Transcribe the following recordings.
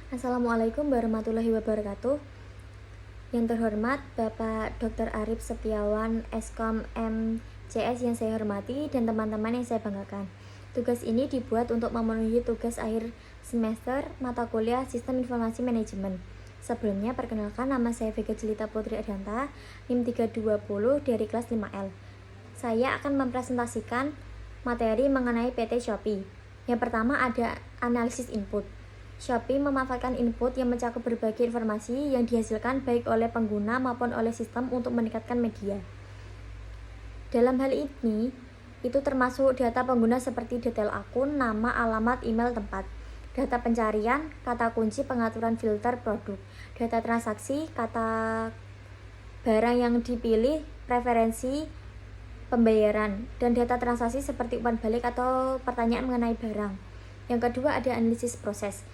Assalamualaikum warahmatullahi wabarakatuh. Yang terhormat Bapak Dr. Arif Setiawan, Eskom MCS yang saya hormati dan teman-teman yang saya banggakan. Tugas ini dibuat untuk memenuhi tugas akhir semester mata kuliah Sistem Informasi Manajemen. Sebelumnya perkenalkan, nama saya Vega Jelita Putri Adanta, NIM 320 dari kelas 5L. Saya akan mempresentasikan materi mengenai PT Shopee. Yang pertama ada analisis input. Shopee memanfaatkan input yang mencakup berbagai informasi yang dihasilkan baik oleh pengguna maupun oleh sistem untuk meningkatkan media. Dalam hal ini, itu termasuk data pengguna seperti detail akun, nama, alamat, email, tempat, data pencarian, kata kunci, pengaturan filter produk, data transaksi, kata barang yang dipilih, preferensi pembayaran, dan data transaksi seperti umpan balik atau pertanyaan mengenai barang. Yang kedua ada analisis proses.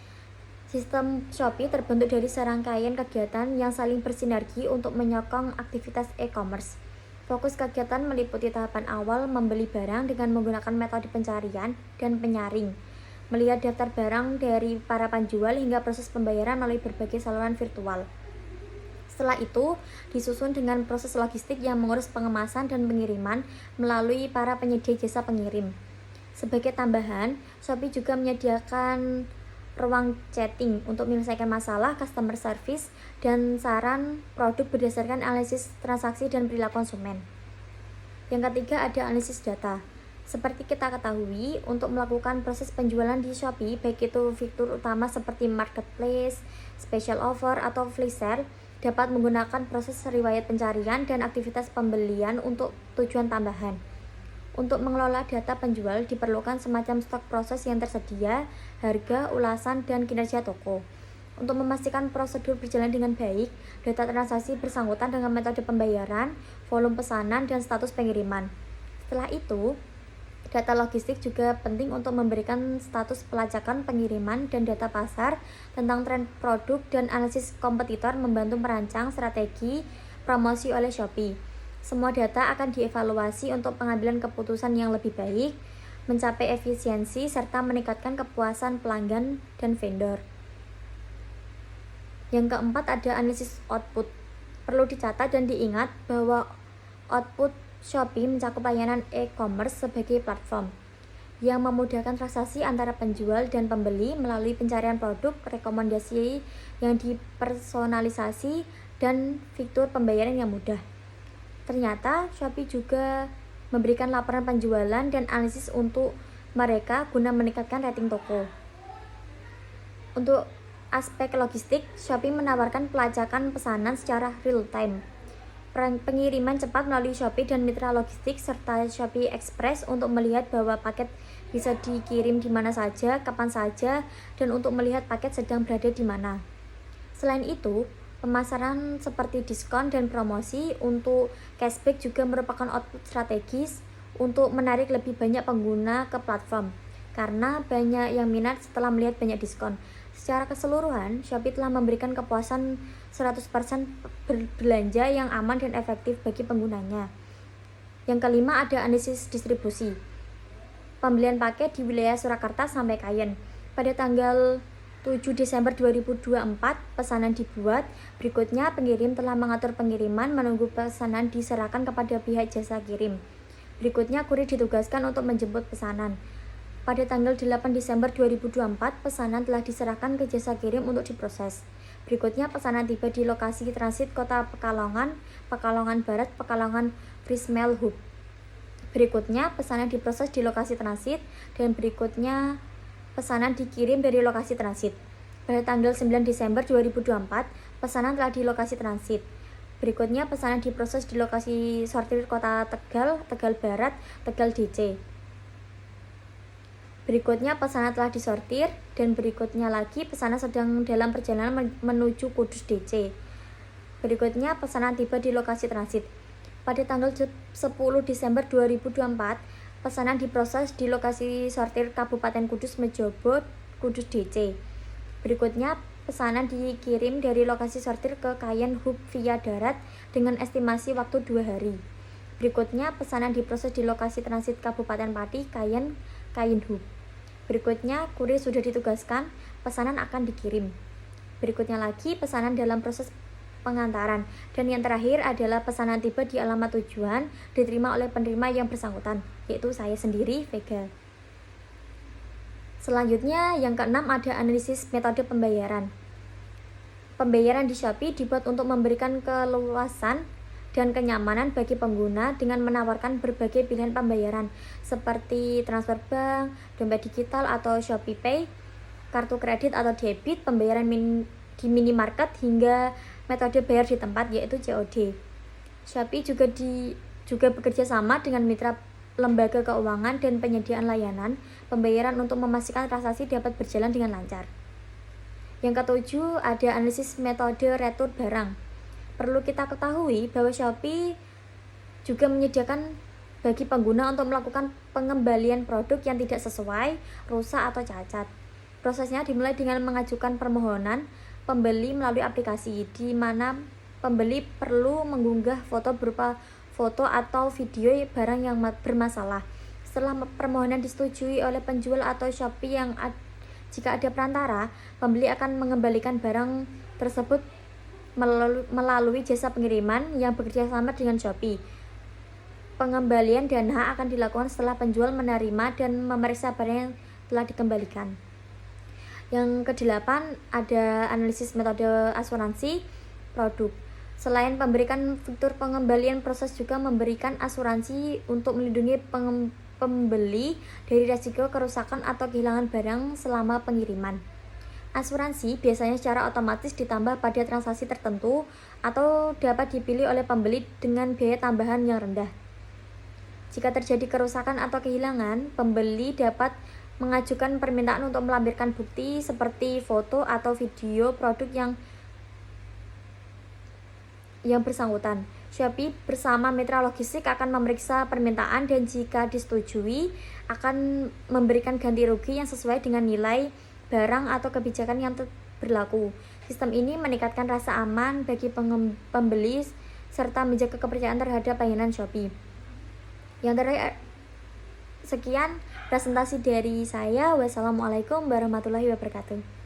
Sistem Shopee terbentuk dari serangkaian kegiatan yang saling bersinergi untuk menyokong aktivitas e-commerce. Fokus kegiatan meliputi tahapan awal membeli barang dengan menggunakan metode pencarian dan penyaring, melihat daftar barang dari para penjual hingga proses pembayaran melalui berbagai saluran virtual. Setelah itu, disusun dengan proses logistik yang mengurus pengemasan dan pengiriman melalui para penyedia jasa pengirim. Sebagai tambahan, Shopee juga menyediakan ruang chatting untuk menyelesaikan masalah, customer service, dan saran produk berdasarkan analisis transaksi dan perilaku konsumen. Yang ketiga ada analisis data. Seperti kita ketahui, untuk melakukan proses penjualan di Shopee, baik itu fitur utama seperti marketplace, special offer, atau flash sale, dapat menggunakan proses riwayat pencarian dan aktivitas pembelian untuk tujuan tambahan. Untuk mengelola data penjual diperlukan semacam stok proses yang tersedia, harga, ulasan, dan kinerja toko. Untuk memastikan prosedur berjalan dengan baik, data transaksi bersangkutan dengan metode pembayaran, volume pesanan, dan status pengiriman. Setelah itu, data logistik juga penting untuk memberikan status pelacakan pengiriman dan data pasar tentang tren produk dan analisis kompetitor membantu merancang strategi promosi oleh Shopee. Semua data akan dievaluasi untuk pengambilan keputusan yang lebih baik, mencapai efisiensi, serta meningkatkan kepuasan pelanggan dan vendor. Yang keempat ada analisis output. Perlu dicatat dan diingat bahwa output Shopee mencakup layanan e-commerce sebagai platform yang memudahkan transaksi antara penjual dan pembeli melalui pencarian produk, rekomendasi yang dipersonalisasi, dan fitur pembayaran yang mudah. Ternyata Shopee juga memberikan laporan penjualan dan analisis untuk mereka guna meningkatkan rating toko. Untuk aspek logistik, Shopee menawarkan pelacakan pesanan secara real time, pengiriman cepat melalui Shopee dan mitra logistik, serta Shopee Express untuk melihat bahwa paket bisa dikirim di mana saja, kapan saja, dan untuk melihat paket sedang berada di mana. Selain itu, pemasaran seperti diskon dan promosi untuk cashback juga merupakan output strategis untuk menarik lebih banyak pengguna ke platform, karena banyak yang minat setelah melihat banyak diskon. Secara keseluruhan, Shopee telah memberikan kepuasan 100% berbelanja yang aman dan efektif bagi penggunanya. Yang kelima ada analisis distribusi. Pembelian paket di wilayah Surakarta sampai Kayen. Pada tanggal 7 Desember 2024, pesanan dibuat. Berikutnya, pengirim telah mengatur pengiriman menunggu pesanan diserahkan kepada pihak jasa kirim. Berikutnya, kurir ditugaskan untuk menjemput pesanan. Pada tanggal 8 Desember 2024, pesanan telah diserahkan ke jasa kirim untuk diproses. Berikutnya, pesanan tiba di lokasi transit Kota Pekalongan, Pekalongan Barat, Pekalongan Prismel Hub. Berikutnya, pesanan diproses di lokasi transit, dan berikutnya pesanan dikirim dari lokasi transit. Pada tanggal 9 Desember 2024, pesanan telah di lokasi transit. Berikutnya, pesanan diproses di lokasi sortir Kota Tegal, Tegal Barat, Tegal DC. Berikutnya, pesanan telah disortir, dan berikutnya lagi pesanan sedang dalam perjalanan menuju Kudus DC. Berikutnya, pesanan tiba di lokasi transit. Pada tanggal 10 Desember 2024, pesanan diproses di lokasi sortir Kabupaten Kudus Mejobo, Kudus DC. Berikutnya, pesanan dikirim dari lokasi sortir ke Kayen Hub via darat dengan estimasi waktu 2 hari. Berikutnya, pesanan diproses di lokasi transit Kabupaten Pati, Kayen Hub. Berikutnya, kurir sudah ditugaskan, pesanan akan dikirim. Berikutnya lagi pesanan dalam proses pengantaran. Dan yang terakhir adalah pesanan tiba di alamat tujuan diterima oleh penerima yang bersangkutan, yaitu saya sendiri, Vega. Selanjutnya yang keenam ada analisis metode pembayaran. Pembayaran di Shopee dibuat untuk memberikan keluasan dan kenyamanan bagi pengguna dengan menawarkan berbagai pilihan pembayaran seperti transfer bank, dompet digital atau Shopee Pay, kartu kredit atau debit, pembayaran di minimarket hingga metode bayar di tempat yaitu COD. Shopee juga bekerja sama dengan mitra lembaga keuangan dan penyediaan layanan pembayaran untuk memastikan transaksi dapat berjalan dengan lancar. Yang ketujuh ada analisis metode retur barang. Perlu kita ketahui bahwa Shopee juga menyediakan bagi pengguna untuk melakukan pengembalian produk yang tidak sesuai, rusak atau cacat. Prosesnya dimulai dengan mengajukan permohonan pembeli melalui aplikasi, di mana pembeli perlu mengunggah foto berupa foto atau video barang yang bermasalah. Setelah permohonan disetujui oleh penjual atau Shopee jika ada perantara, pembeli akan mengembalikan barang tersebut melalui jasa pengiriman yang bekerja sama dengan Shopee. Pengembalian dana akan dilakukan setelah penjual menerima dan memeriksa barang yang telah dikembalikan. Yang kedelapan ada analisis metode asuransi produk. Selain memberikan fitur pengembalian, proses juga memberikan asuransi untuk melindungi pembeli dari risiko kerusakan atau kehilangan barang selama pengiriman. Asuransi biasanya secara otomatis ditambah pada transaksi tertentu atau dapat dipilih oleh pembeli dengan biaya tambahan yang rendah. Jika terjadi kerusakan atau kehilangan, pembeli dapat mengajukan permintaan untuk melampirkan bukti seperti foto atau video produk yang bersangkutan. Shopee bersama mitra logistik akan memeriksa permintaan dan jika disetujui akan memberikan ganti rugi yang sesuai dengan nilai barang atau kebijakan yang berlaku. Sistem ini meningkatkan rasa aman bagi pembeli serta menjaga kepercayaan terhadap layanan Shopee. Yang terakhir, sekian presentasi dari saya. Wassalamualaikum warahmatullahi wabarakatuh.